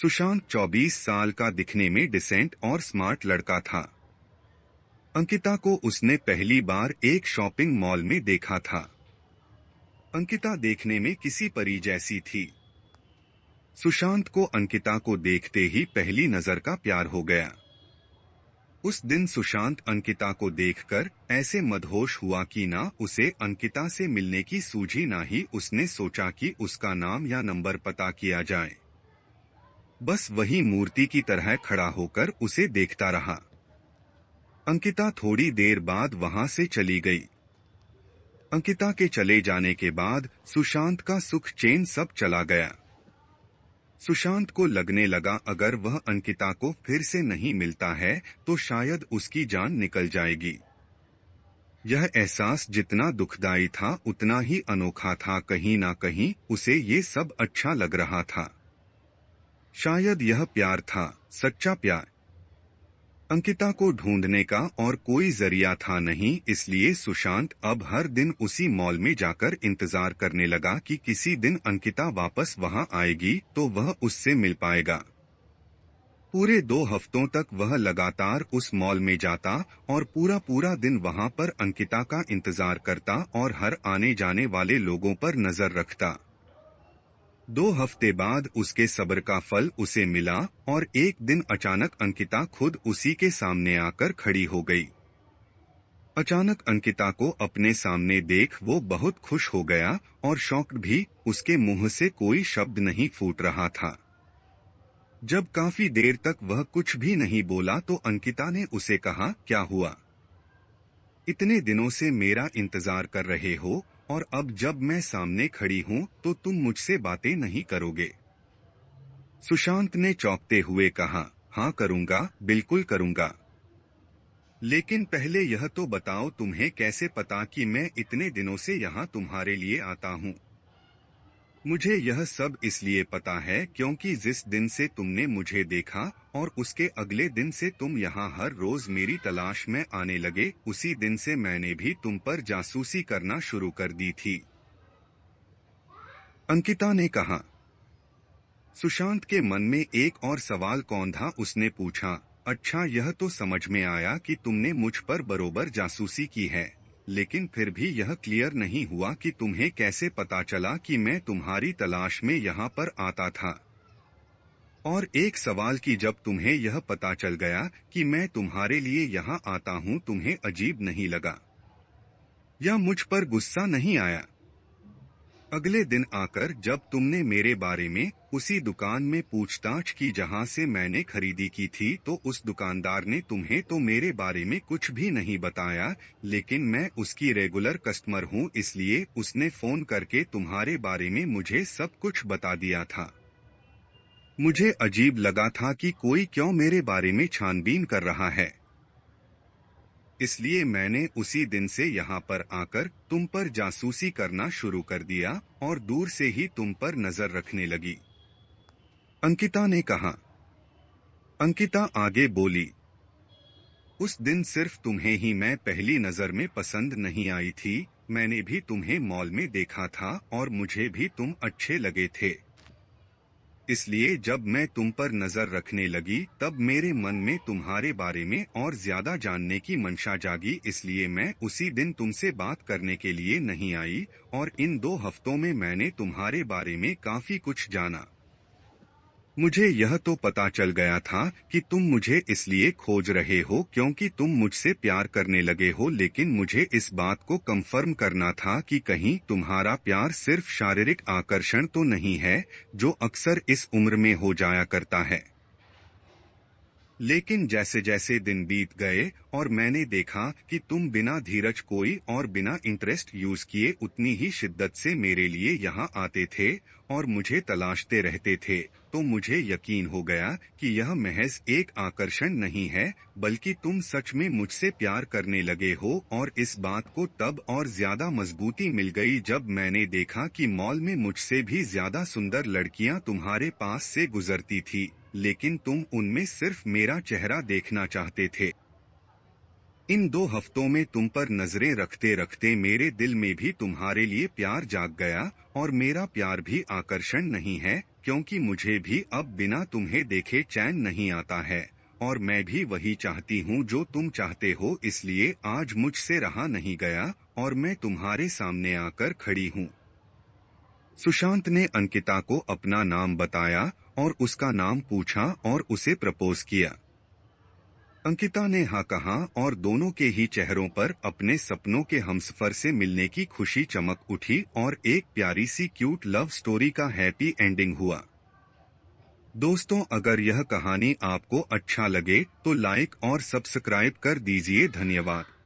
सुशांत 24 साल का दिखने में डिसेंट और स्मार्ट लड़का था। अंकिता को उसने पहली बार एक शॉपिंग मॉल में देखा था। अंकिता देखने में किसी परी जैसी थी। सुशांत को अंकिता को देखते ही पहली नजर का प्यार हो गया। उस दिन सुशांत अंकिता को देखकर ऐसे मदहोश हुआ कि ना उसे अंकिता से मिलने की सूझी, ना ही उसने सोचा कि उसका नाम या नंबर पता किया जाए। बस वही मूर्ति की तरह खड़ा होकर उसे देखता रहा। अंकिता थोड़ी देर बाद वहां से चली गई। अंकिता के चले जाने के बाद सुशांत का सुख चैन सब चला गया। सुशांत को लगने लगा अगर वह अंकिता को फिर से नहीं मिलता है तो शायद उसकी जान निकल जाएगी। यह एहसास जितना दुखदाई था उतना ही अनोखा था। कहीं ना कहीं उसे ये सब अच्छा लग रहा था। शायद यह प्यार था, सच्चा प्यार। अंकिता को ढूंढने का और कोई जरिया था नहीं, इसलिए सुशांत अब हर दिन उसी मॉल में जाकर इंतजार करने लगा कि किसी दिन अंकिता वापस वहां आएगी तो वह उससे मिल पाएगा। पूरे 2 हफ्तों तक वह लगातार उस मॉल में जाता और पूरा पूरा दिन वहां पर अंकिता का इंतजार करता और हर आने जाने वाले लोगों पर नजर रखता। 2 हफ्ते बाद उसके सब्र का फल उसे मिला और एक दिन अचानक अंकिता खुद उसी के सामने आकर खड़ी हो गई। अचानक अंकिता को अपने सामने देख वो बहुत खुश हो गया और शॉक्ड भी। उसके मुंह से कोई शब्द नहीं फूट रहा था। जब काफी देर तक वह कुछ भी नहीं बोला तो अंकिता ने उसे कहा, क्या हुआ? इतने दिनों से मेरा इंतजार कर रहे हो और अब जब मैं सामने खड़ी हूं तो तुम मुझसे बातें नहीं करोगे? सुशांत ने चौंकते हुए कहा, हाँ करूंगा, बिल्कुल करूंगा। लेकिन पहले यह तो बताओ तुम्हें कैसे पता कि मैं इतने दिनों से यहाँ तुम्हारे लिए आता हूँ? मुझे यह सब इसलिए पता है क्योंकि जिस दिन से तुमने मुझे देखा और उसके अगले दिन से तुम यहाँ हर रोज मेरी तलाश में आने लगे, उसी दिन से मैंने भी तुम पर जासूसी करना शुरू कर दी थी। अंकिता ने कहा। सुशांत के मन में एक और सवाल कौन था, उसने पूछा, अच्छा यह तो समझ में आया कि तुमने मुझ पर बरोबर जासूसी की है, लेकिन फिर भी यह क्लियर नहीं हुआ कि तुम्हें कैसे पता चला कि मैं तुम्हारी तलाश में यहाँ पर आता था। और एक सवाल कि जब तुम्हें यह पता चल गया कि मैं तुम्हारे लिए यहाँ आता हूँ, तुम्हें अजीब नहीं लगा या मुझ पर गुस्सा नहीं आया? अगले दिन आकर जब तुमने मेरे बारे में उसी दुकान में पूछताछ की जहां से मैंने खरीदी की थी, तो उस दुकानदार ने तुम्हें तो मेरे बारे में कुछ भी नहीं बताया, लेकिन मैं उसकी रेगुलर कस्टमर हूं, इसलिए उसने फोन करके तुम्हारे बारे में मुझे सब कुछ बता दिया था। मुझे अजीब लगा था कि कोई क्यों मेरे बारे में छानबीन कर रहा है, इसलिए मैंने उसी दिन से यहाँ पर आकर तुम पर जासूसी करना शुरू कर दिया और दूर से ही तुम पर नजर रखने लगी। अंकिता ने कहा। अंकिता आगे बोली, उस दिन सिर्फ तुम्हें ही मैं पहली नजर में पसंद नहीं आई थी, मैंने भी तुम्हें मॉल में देखा था और मुझे भी तुम अच्छे लगे थे। इसलिए जब मैं तुम पर नजर रखने लगी तब मेरे मन में तुम्हारे बारे में और ज्यादा जानने की मंशा जागी, इसलिए मैं उसी दिन तुमसे बात करने के लिए नहीं आई और इन 2 हफ्तों में मैंने तुम्हारे बारे में काफी कुछ जाना। मुझे यह तो पता चल गया था कि तुम मुझे इसलिए खोज रहे हो क्योंकि तुम मुझसे प्यार करने लगे हो, लेकिन मुझे इस बात को कंफर्म करना था कि कहीं तुम्हारा प्यार सिर्फ शारीरिक आकर्षण तो नहीं है, जो अक्सर इस उम्र में हो जाया करता है। लेकिन जैसे जैसे दिन बीत गए और मैंने देखा कि तुम बिना धीरज कोई और बिना इंटरेस्ट यूज किए उतनी ही शिद्दत से मेरे लिए यहाँ आते थे और मुझे तलाशते रहते थे, तो मुझे यकीन हो गया कि यह महज एक आकर्षण नहीं है, बल्कि तुम सच में मुझसे प्यार करने लगे हो। और इस बात को तब और ज्यादा मजबूती मिल गई जब मैंने देखा कि मॉल में मुझसे भी ज्यादा सुंदर लड़कियां तुम्हारे पास से गुजरती थी, लेकिन तुम उनमें सिर्फ मेरा चेहरा देखना चाहते थे। इन 2 हफ्तों में तुम पर नजरें रखते रखते मेरे दिल में भी तुम्हारे लिए प्यार जाग गया और मेरा प्यार भी आकर्षण नहीं है, क्योंकि मुझे भी अब बिना तुम्हें देखे चैन नहीं आता है, और मैं भी वही चाहती हूँ जो तुम चाहते हो, इसलिए आज मुझसे रहा नहीं गया और मैं तुम्हारे सामने आकर खड़ी हूँ। सुशांत ने अंकिता को अपना नाम बताया और उसका नाम पूछा और उसे प्रपोज किया। अंकिता ने हाँ कहा और दोनों के ही चेहरों पर अपने सपनों के हमसफर से मिलने की खुशी चमक उठी और एक प्यारी सी क्यूट लव स्टोरी का हैप्पी एंडिंग हुआ। दोस्तों, अगर यह कहानी आपको अच्छा लगे तो लाइक और सब्सक्राइब कर दीजिए। धन्यवाद।